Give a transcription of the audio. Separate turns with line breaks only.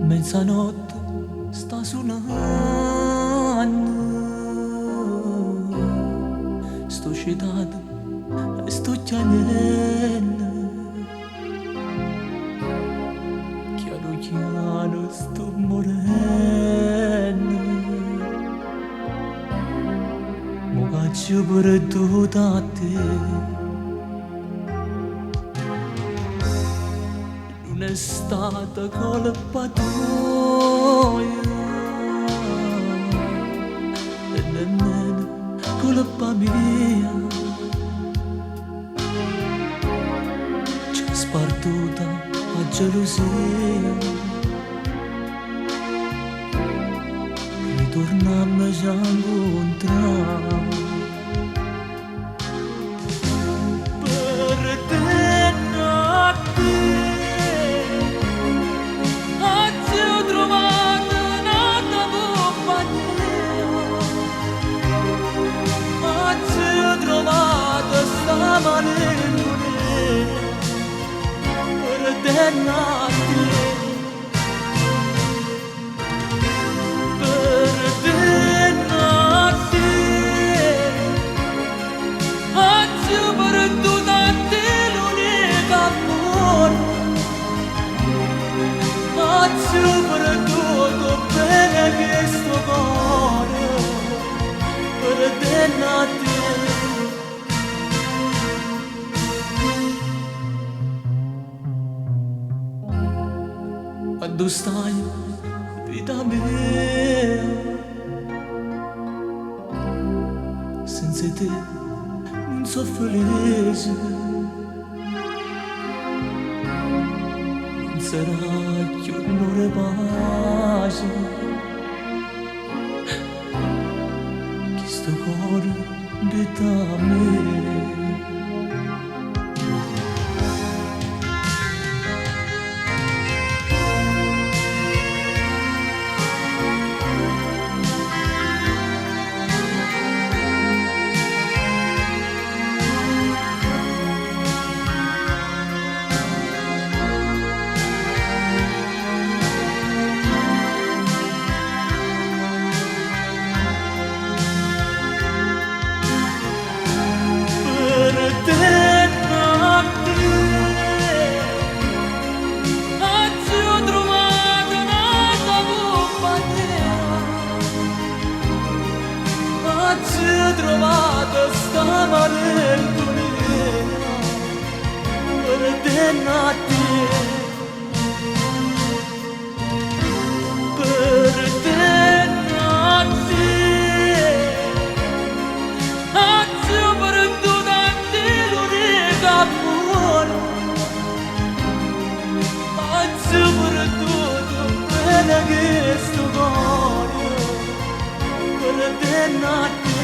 Mezzanotte sta suonando, sto citato e sto chiamando, chiaro chiaro sto morendo, mo caccio perduto a te. Non è stata colpa tua e nemmeno colpa mia, ci è spartuta la gelosia, ritornammo a incontrare. Quando stai, vita mia, senza te non so felice, non sarà più un'ora pace, che sto cuore di te. Trovato sta malinconia per te nati, per te nati, anzi per tu tanti l'unica amore, anzi per tutto bene che sto cuore, per te nati.